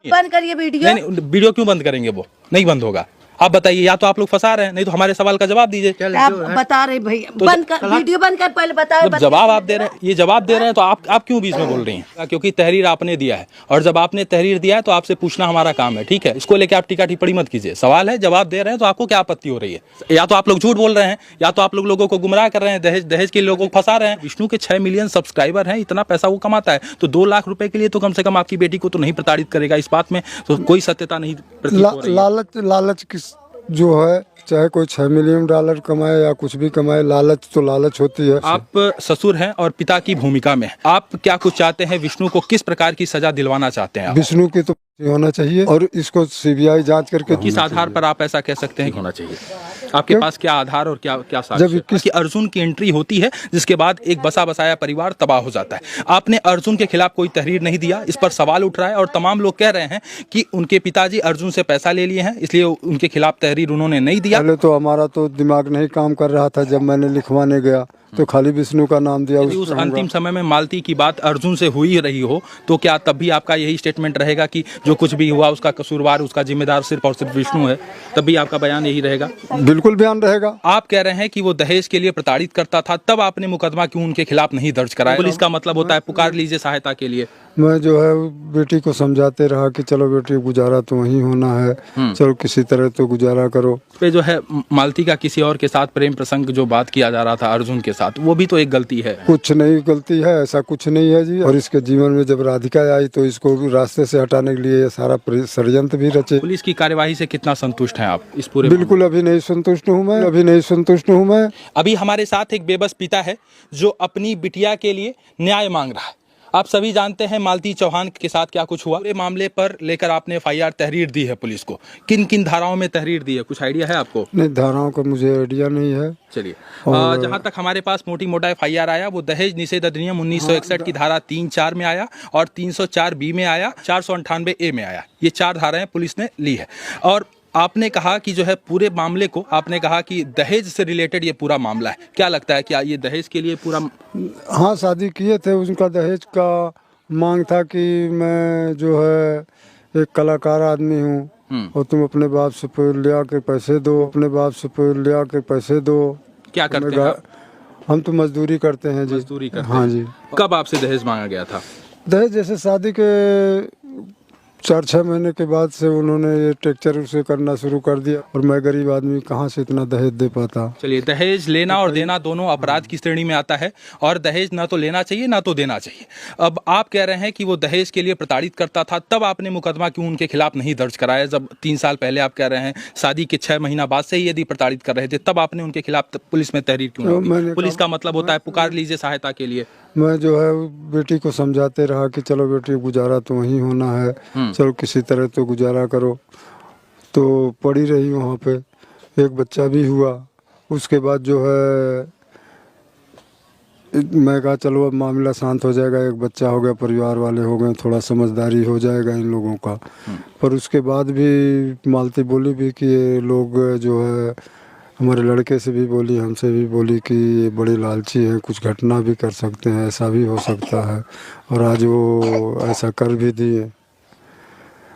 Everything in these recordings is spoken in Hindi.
बंद करिए वीडियो। नहीं, वीडियो क्यों बंद करेंगे? वो नहीं बंद होगा। आप बताइए, या तो आप लोग फंसा रहे हैं, नहीं तो हमारे सवाल का जवाब दीजिए। आप बता रहे भैया, बंद कर वीडियो, बंद कर पहले बताओ। जब जवाब आप दे रहे हैं, ये जवाब दे रहे हैं, तो आप क्यों बीच में बोल रही हैं? क्योंकि तहरीर आपने दिया है, और जब आपने तहरीर दिया है तो आपसे पूछना हमारा काम है, ठीक है? इसको लेके आप टीका टिप्पणी मत कीजिए। सवाल है, जवाब दे रहे हैं, तो आपको क्या आपत्ति हो रही है? या तो आप लोग झूठ बोल रहे हैं, या तो आप लोगों को गुमराह कर रहे हैं, दहेज के लोगों को फंसा रहे हैं। विष्णु के 6 मिलियन सब्सक्राइबर हैं, इतना पैसा वो कमाता है, तो 2 लाख रुपए के लिए तो कम से कम आपकी बेटी को तो नहीं प्रताड़ित करेगा। इस बात में तो कोई सत्यता नहीं प्रतीत हो रही है। लालच किस जो है, चाहे कोई $6 मिलियन कमाए या कुछ भी कमाए, लालच तो लालच होती है। आप ससुर हैं और पिता की भूमिका में हैं। आप क्या कुछ चाहते हैं? विष्णु को किस प्रकार की सजा दिलवाना चाहते हैं आप? विष्णु की तो होना चाहिए, और इसको सीबीआई जांच करके। किस आधार पर आप ऐसा कह सकते हैं कि होना चाहिए? आपके पास क्या आधार और क्या साक्ष्य? जब कि अर्जुन की एंट्री होती है, जिसके बाद एक बसा बसाया परिवार तबाह हो जाता है। आपने अर्जुन के खिलाफ कोई तहरीर नहीं दिया, इस पर सवाल उठ रहा है, और तमाम लोग कह रहे हैं कि उनके पिताजी अर्जुन से पैसा ले लिए हैं, इसलिए उनके खिलाफ तहरीर उन्होंने नहीं दिया। पहले तो हमारा तो दिमाग नहीं काम कर रहा था, जब मैंने लिखवाने गया तो खाली विष्णु का नाम दिया। उस अंतिम समय में मालती की बात अर्जुन से हुई रही हो, तो क्या तब भी आपका यही स्टेटमेंट रहेगा कि जो कुछ भी हुआ उसका कसूरवार, उसका जिम्मेदार सिर्फ और सिर्फ विष्णु है? तब भी आपका बयान यही रहेगा? बिल्कुल बयान रहेगा। आप कह रहे हैं कि वो दहेज के लिए प्रताड़ित करता था, तब आपने मुकदमा क्यों उनके खिलाफ नहीं दर्ज कराया? पुलिस का मतलब होता है पुकार लीजिए सहायता के लिए। मैं जो है बेटी को समझाते रहा कि चलो बेटी, गुजारा तो वहीं होना है, चलो किसी तरह तो गुजारा करो। पे जो है मालती का किसी और के साथ प्रेम प्रसंग जो बात किया जा रहा था अर्जुन के साथ, वो भी तो एक गलती है। कुछ नहीं गलती है, ऐसा कुछ नहीं है जी। और इसके जीवन में जब राधिका आई तो इसको भी रास्ते से हटाने के लिए ये सारा षड्यंत्र भी रचे। पुलिस की कार्यवाही से कितना संतुष्ट हैं आप इस पूरे? बिल्कुल अभी नहीं संतुष्ट हूँ मैं, अभी नहीं संतुष्ट हूँ मैं। अभी हमारे साथ एक बेबस पिता है जो अपनी बिटिया के लिए न्याय मांग रहा है। आप सभी जानते हैं मालती चौहान के साथ क्या कुछ हुआ। पूरे मामले पर लेकर आपने FIR तहरीर दी है पुलिस को। किन किन धाराओं में तहरीर दी है, कुछ आइडिया है आपको? नहीं, धाराओं का मुझे आइडिया नहीं है। चलिए, जहां तक हमारे पास मोटी मोटा FIR आया, वो दहेज निषेध अधिनियम 1961 की धारा 3-4 में आया, और 304B में आया, 498A में आया। ये 4 धाराएं पुलिस ने ली है। और आपने कहा कि जो है पूरे मामले को, आपने कहा कि दहेज से रिलेटेड ये पूरा मामला है। क्या लगता है, क्या ये दहेज के लिए पूरा? हाँ, शादी किए थे, उनका दहेज का मांग था कि मैं जो है एक कलाकार आदमी हूँ, और तुम अपने बाप से लिया के पैसे दो, अपने बाप से लिया के पैसे दो। क्या करते हैं आप? हम तो मजदूरी करते हैं जी। मजदूरी करते हाँ हैं। जी। कब आपसे दहेज मांगा गया था? दहेज जैसे शादी के 4-6 महीने के बाद से उन्होंने ये टेक्चर उसे करना शुरू कर दिया, और मैं गरीब आदमी कहाँ से इतना दहेज दे पाता। चलिए, दहेज लेना और देना दोनों अपराध की श्रेणी में आता है, और दहेज ना तो लेना चाहिए ना तो देना चाहिए। अब आप कह रहे हैं कि वो दहेज के लिए प्रताड़ित करता था, तब आपने मुकदमा क्यों उनके खिलाफ नहीं दर्ज कराया? जब 3 साल पहले आप कह रहे हैं शादी के 6 महीना बाद से ही यदि प्रताड़ित कर रहे थे, तब आपने उनके खिलाफ पुलिस में तहरीर क्यों नहीं दी? पुलिस का मतलब होता है पुकार लीजिए सहायता के लिए। मैं जो है बेटी को समझाते रहा कि चलो बेटी, गुजारा तो वहीं होना है, चलो किसी तरह तो गुजारा करो। तो पड़ी रही वहाँ पे, एक बच्चा भी हुआ। उसके बाद जो है मैं कहा चलो अब मामला शांत हो जाएगा, एक बच्चा हो गया, परिवार वाले हो गए, थोड़ा समझदारी हो जाएगा इन लोगों का। पर उसके बाद भी मालती बोली भी कि ये लोग जो है, हमारे लड़के से भी बोली, हमसे भी बोली कि ये बड़े लालची हैं, कुछ घटना भी कर सकते हैं, ऐसा भी हो सकता है। और आज वो ऐसा कर भी दिए।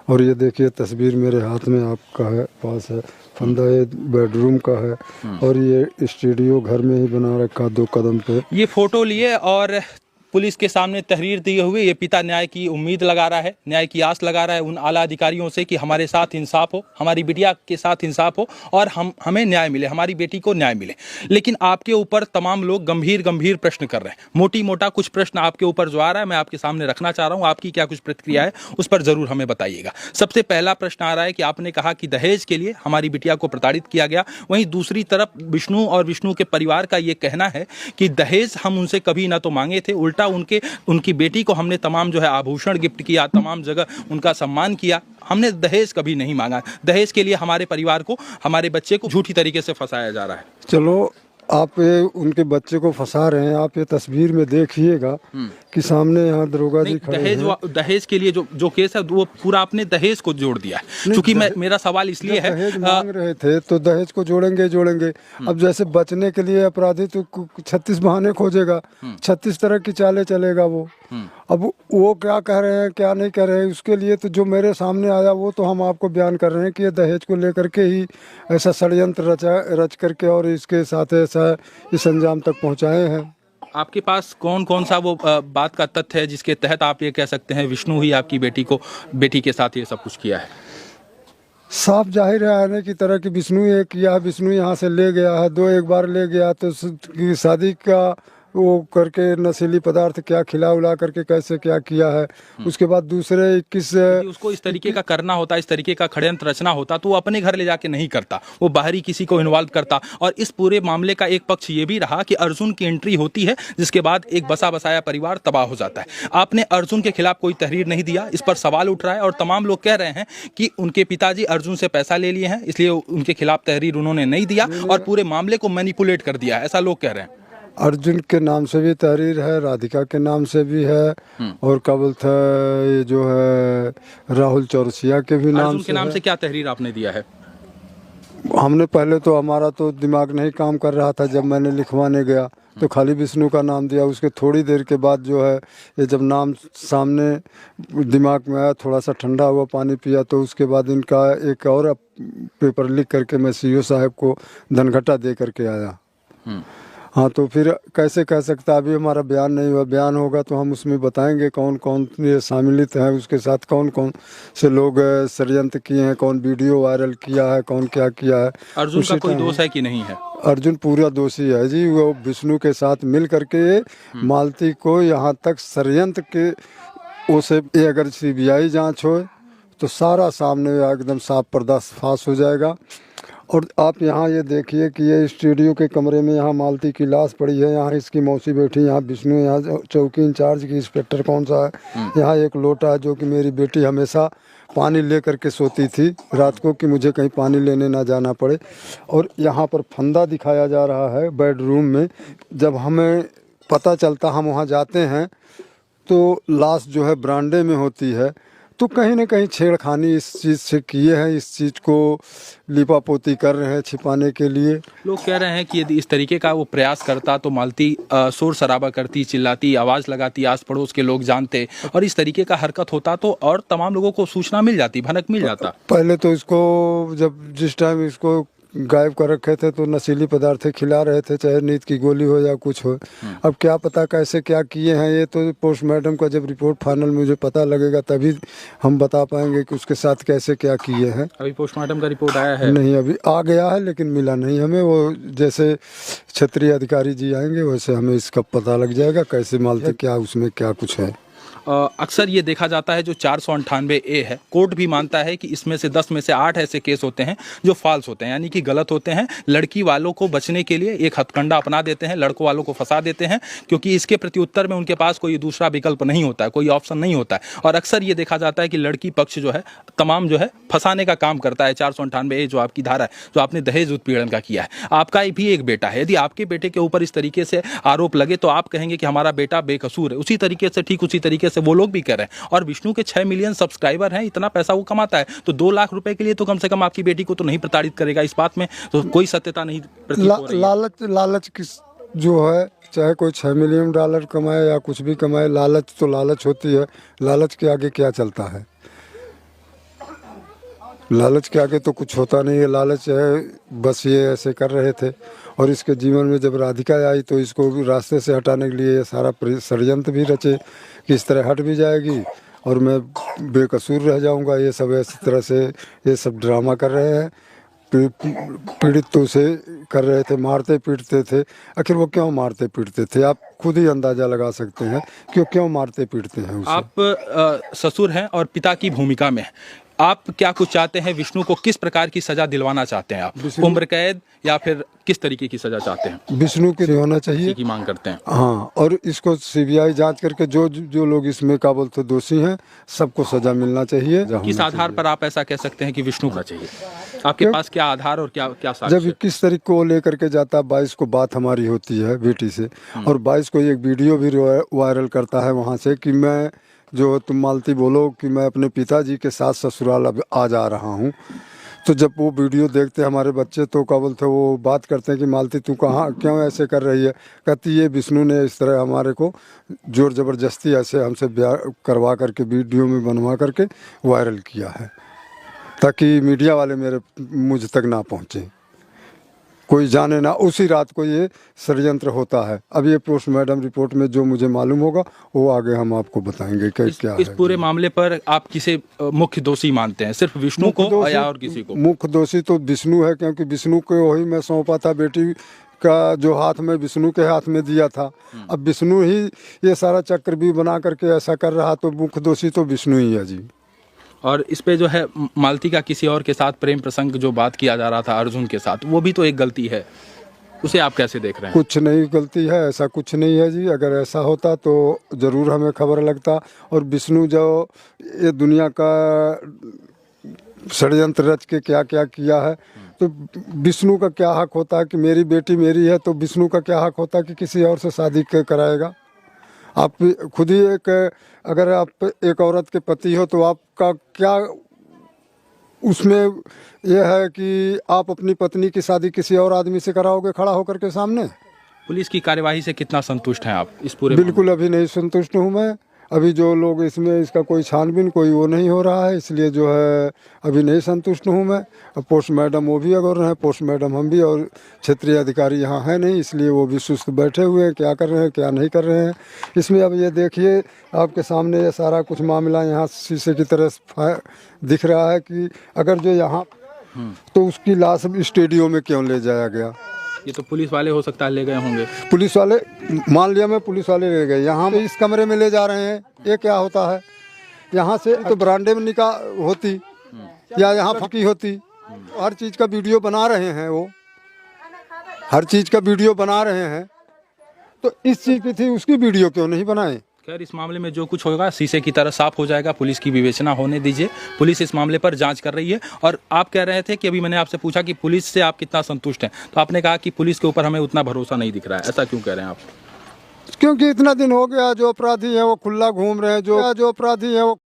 और ये देखिए तस्वीर मेरे हाथ में आपका है, पास है, फंदा ये बेडरूम का है, और ये स्टूडियो घर में ही बना रखा 2 कदम पे। ये फोटो लिए और पुलिस के सामने तहरीर दिए हुए ये पिता न्याय की उम्मीद लगा रहा है, न्याय की आस लगा रहा है उन आला अधिकारियों से कि हमारे साथ इंसाफ हो, हमारी बिटिया के साथ इंसाफ हो, और हमें न्याय मिले, हमारी बेटी को न्याय मिले। लेकिन आपके ऊपर तमाम लोग गंभीर प्रश्न कर रहे हैं। मोटी मोटा कुछ प्रश्न आपके ऊपर जो आ रहा है, मैं आपके सामने रखना चाह रहा हूँ। आपकी क्या कुछ प्रतिक्रिया है उस पर जरूर हमें बताइएगा। सबसे पहला प्रश्न आ रहा है कि आपने कहा कि दहेज के लिए हमारी बिटिया को प्रताड़ित किया गया, वहीं दूसरी तरफ विष्णु और विष्णु के परिवार का ये कहना है कि दहेज हम उनसे कभी ना तो मांगे थे, उल्टा उनकी बेटी को हमने तमाम जो है आभूषण गिफ्ट किया, तमाम जगह उनका सम्मान किया, हमने दहेज कभी नहीं मांगा। दहेज के लिए हमारे परिवार को, हमारे बच्चे को झूठी तरीके से फंसाया जा रहा है। चलो, आप ये उनके बच्चे को फंसा रहे हैं, आप ये तस्वीर में देखिएगा कि सामने यहाँ दरोगा जी खड़े हैं। दहेज के लिए जो केस है वो पूरा आपने दहेज को जोड़ दिया है। क्योंकि मेरा सवाल इसलिए है, दहेज मांग रहे थे तो दहेज को जोड़ेंगे। अब जैसे बचने के लिए अपराधी तो 36 बहाने खोजेगा, 36 तरह की चालें चलेगा वो। अब वो क्या कह रहे हैं क्या नहीं कह रहे हैं, उसके लिए तो जो मेरे सामने आया वो तो हम आपको बयान कर रहे हैं कि ये दहेज को लेकर के ही ऐसा षड्यंत्र रच करके और इसके साथ ऐसा इस अंजाम तक पहुँचाए हैं। आपके पास कौन कौन सा वो बात का तथ्य है जिसके तहत आप ये कह सकते हैं विष्णु ही आपकी बेटी के साथ ये सब कुछ किया है? साफ जाहिर है आने की तरह कि विष्णु ये किया है। विष्णु यहाँ से ले गया है, एक बार ले गया तो शादी का वो करके नशीली पदार्थ क्या खिला उला करके कैसे क्या किया है। उसके बाद दूसरे 21 उसको इस तरीके का करना होता, इस तरीके का षड्यंत्र रचना होता तो वो अपने घर ले जाके नहीं करता, वो बाहरी किसी को इन्वॉल्व करता। और इस पूरे मामले का एक पक्ष ये भी रहा कि अर्जुन की एंट्री होती है जिसके बाद एक बसा बसाया परिवार तबाह हो जाता है। आपने अर्जुन के खिलाफ कोई तहरीर नहीं दिया, इस पर सवाल उठ रहा है और तमाम लोग कह रहे हैं कि उनके पिताजी अर्जुन से पैसा ले लिए हैं इसलिए उनके खिलाफ तहरीर उन्होंने नहीं दिया और पूरे मामले को मैनिपुलेट कर दिया, ऐसा लोग कह रहे हैं। अर्जुन के नाम से भी तहरीर है, राधिका के नाम से भी है और क्या बोलते हैं ये जो है राहुल चौरसिया के भी नाम के नाम से क्या तहरीर आपने दिया है? हमने पहले तो हमारा तो दिमाग नहीं काम कर रहा था, जब मैंने लिखवाने गया तो खाली विष्णु का नाम दिया। उसके थोड़ी देर के बाद जो है ये जब नाम सामने दिमाग में आया, थोड़ा सा ठंडा हुआ, पानी पिया, तो उसके बाद इनका एक और पेपर लिख करके मैं सीओ साहब को धनघटा दे करके आया। हाँ, तो फिर कैसे कह सकता, अभी हमारा बयान नहीं हुआ। बयान होगा तो हम उसमें बताएंगे कौन कौन ये शामिलित हैं, उसके साथ कौन कौन से लोग षड्यंत्र किए हैं, कौन वीडियो वायरल किया है, कौन क्या किया है। अर्जुन का कोई दोष है कि नहीं है? अर्जुन पूरा दोषी है जी। वो विष्णु के साथ मिल करके मालती को यहाँ तक षड्यंत्र के उसे अगर CBI जांच हो तो सारा सामने एकदम साफ पर्दाफाश हो जाएगा। और आप यहाँ ये देखिए कि ये स्टूडियो के कमरे में यहाँ मालती की लाश पड़ी है, यहाँ इसकी मौसी बैठी, यहाँ विष्णु, यहाँ चौकी इंचार्ज की इंस्पेक्टर कौन सा है, यहाँ एक लोटा है जो कि मेरी बेटी हमेशा पानी ले करके सोती थी रात को कि मुझे कहीं पानी लेने ना जाना पड़े। और यहाँ पर फंदा दिखाया जा रहा है बेडरूम में। जब हमें पता चलता हम वहाँ जाते हैं तो लाश जो है बरामदे में होती है, तो कहीं ना कहीं छेड़खानी इस चीज़ से किए हैं, इस चीज़ को लिपापोती कर रहे हैं छिपाने के लिए। लोग कह रहे हैं कि यदि इस तरीके का वो प्रयास करता तो मालती शोर शराबा करती, चिल्लाती, आवाज़ लगाती, आस पड़ोस के लोग जानते और इस तरीके का हरकत होता तो और तमाम लोगों को सूचना मिल जाती, भनक मिल जाता। पहले तो इसको जिस टाइम इसको गायब कर रखे थे तो नशीली पदार्थ खिला रहे थे, चाहे नींद की गोली हो या कुछ हो। अब क्या पता कैसे क्या किए हैं, ये तो पोस्टमार्टम का जब रिपोर्ट फाइनल मुझे पता लगेगा तभी हम बता पाएंगे कि उसके साथ कैसे क्या किए हैं। अभी पोस्टमार्टम का रिपोर्ट आया है? नहीं, अभी आ गया है लेकिन मिला नहीं हमें। वो जैसे क्षेत्रीय अधिकारी जी आएंगे वैसे हमें इसका पता लग जाएगा कैसे मालते क्या उसमें क्या कुछ है। अक्सर ये देखा जाता है जो 498A है, कोर्ट भी मानता है कि इसमें से 10 में से 8 ऐसे केस होते हैं जो फॉल्स होते हैं, यानी कि गलत होते हैं। लड़की वालों को बचने के लिए एक हथकंडा अपना देते हैं, लड़कों वालों को फंसा देते हैं, क्योंकि इसके प्रत्युत्तर में उनके पास कोई दूसरा विकल्प नहीं होता है, कोई ऑप्शन नहीं होता है। और अक्सर ये देखा जाता है कि लड़की पक्ष जो है तमाम जो है फंसाने का काम करता है। 498A जो आपकी धारा है, जो आपने दहेज उत्पीड़न का किया है। आपका भी एक बेटा है, यदि आपके बेटे के ऊपर इस तरीके से आरोप लगे तो आप कहेंगे कि हमारा बेटा बेकसूर है। उसी तरीके से, ठीक उसी तरीके से वो लोग भी कह रहे हैं। और विष्णु के 6 मिलियन सब्सक्राइबर हैं, इतना पैसा वो कमाता है, तो 2 लाख रुपए के लिए तो कम से कम आपकी बेटी को तो नहीं प्रताड़ित करेगा। इस बात में तो कोई सत्यता नहीं प्रतीत हो रही है। लालच किस जो है, चाहे कोई $6 मिलियन कमाए या कुछ भी कमाए, लालच तो लालच होती है। लालच के आगे क्या चलता है? लालच के आगे तो कुछ होता नहीं है। लालच है, बस ये ऐसे कर रहे थे। और इसके जीवन में जब राधिका आई तो इसको भी रास्ते से हटाने के लिए ये सारा षड्यंत्र भी रचे कि इस तरह हट भी जाएगी और मैं बेकसूर रह जाऊंगा। ये सब इस तरह से ये सब ड्रामा कर रहे हैं। पीड़ित तो उसे कर रहे थे, मारते पीटते थे। आखिर वो क्यों मारते पीटते थे? आप खुद ही अंदाजा लगा सकते हैं क्यों मारते पीटते हैं उसे। आप ससुर हैं और पिता की भूमिका में हैं। आप क्या कुछ चाहते हैं? विष्णु को किस प्रकार की सजा दिलवाना चाहते हैं आप? उम्र कैद या फिर किस तरीके की सजा चाहते हैं? विष्णु की होना चाहिए की मांग करते हैं। हाँ, और इसको सीबीआई जांच करके जो जो लोग इसमें क्या बोलते दोषी हैं सबको सजा मिलना चाहिए। किस आधार पर आप ऐसा कह सकते हैं कि विष्णु का चाहिए? आपके पास क्या आधार और क्या क्या साक्ष्य? जब 21 तारीख को लेकर के जाता है, 22 को बात हमारी होती है बेटी से, और 22 को एक वीडियो भी वायरल करता है वहाँ से कि मैं जो तुम मालती बोलो कि मैं अपने पिताजी के साथ ससुराल अब आ जा रहा हूँ। तो जब वो वीडियो देखते हमारे बच्चे तो क्या बोलते वो बात करते हैं कि मालती तू कहाँ क्यों ऐसे कर रही है? कहती ये विष्णु ने इस तरह हमारे को जोर ज़बरदस्ती ऐसे हमसे ब्याह करवा करके वीडियो में बनवा करके वायरल किया है ताकि मीडिया वाले मेरे मुझ तक ना पहुँचे, कोई जाने ना। उसी रात को ये षड्यंत्र होता है। अब ये पोस्टमार्टम रिपोर्ट में जो मुझे मालूम होगा वो आगे हम आपको बताएंगे कि क्या है। इस पूरे मामले पर आप किसे मुख्य दोषी मानते हैं? सिर्फ विष्णु को या और किसी को? मुख्य दोषी तो विष्णु है, क्योंकि विष्णु को वही मैं सौंपा था, बेटी का जो हाथ में विष्णु के हाथ में दिया था। अब विष्णु ही ये सारा चक्र भी बना करके ऐसा कर रहा, तो मुख्य दोषी तो विष्णु ही है जी। और इस पे जो है मालती का किसी और के साथ प्रेम प्रसंग जो बात किया जा रहा था अर्जुन के साथ, वो भी तो एक गलती है, उसे आप कैसे देख रहे हैं? कुछ नहीं गलती है, ऐसा कुछ नहीं है जी। अगर ऐसा होता तो ज़रूर हमें खबर लगता। और विष्णु जो ये दुनिया का षड्यंत्र रच के क्या क्या किया है, तो विष्णु का क्या हक होता है कि मेरी बेटी मेरी है, तो विष्णु का क्या हक होता है कि किसी और से शादी कराएगा? आप खुद ही एक, अगर आप एक औरत के पति हो तो आपका क्या उसमें यह है कि आप अपनी पत्नी की शादी किसी और आदमी से कराओगे खड़ा होकर के सामने? पुलिस की कार्यवाही से कितना संतुष्ट हैं आप इस पूरे? बिल्कुल अभी नहीं संतुष्ट हूँ मैं। अभी जो लोग इसमें इसका कोई छानबीन कोई वो नहीं हो रहा है, इसलिए जो है अभी नहीं संतुष्ट हूँ मैं। अब पोस्टमार्टम वो भी अगर हैं, पोस्टमार्टम हम भी, और क्षेत्रीय अधिकारी यहाँ है नहीं, इसलिए वो भी सुस्त बैठे हुए हैं, क्या कर रहे हैं क्या नहीं कर रहे हैं इसमें। अब ये देखिए आपके सामने ये सारा कुछ मामला यहाँ शीशे की तरह दिख रहा है कि अगर जो यहाँ तो उसकी लाश स्टेडियम में क्यों ले जाया गया? ये तो पुलिस वाले हो सकता है ले गए होंगे। पुलिस वाले, मान लिया मैं पुलिस वाले ले गए, यहाँ इस कमरे में ले जा रहे हैं, ये क्या होता है? यहाँ से तो बरामदे में निकाह होती या यहाँ फकी होती। हर चीज़ का वीडियो बना रहे हैं, वो हर चीज़ का वीडियो बना रहे हैं, तो इस चीज़ की थी उसकी वीडियो क्यों नहीं बनाए? खैर इस मामले में जो कुछ होगा शीशे की तरह साफ हो जाएगा, पुलिस की विवेचना होने दीजिए। पुलिस इस मामले पर जांच कर रही है। और आप कह रहे थे कि अभी मैंने आपसे पूछा कि पुलिस से आप कितना संतुष्ट हैं, तो आपने कहा कि पुलिस के ऊपर हमें उतना भरोसा नहीं दिख रहा है। ऐसा क्यों कह रहे हैं आप? क्योंकि इतना दिन हो गया, जो अपराधी हैं वो खुला घूम रहे हैं, जो अपराधी हैं वो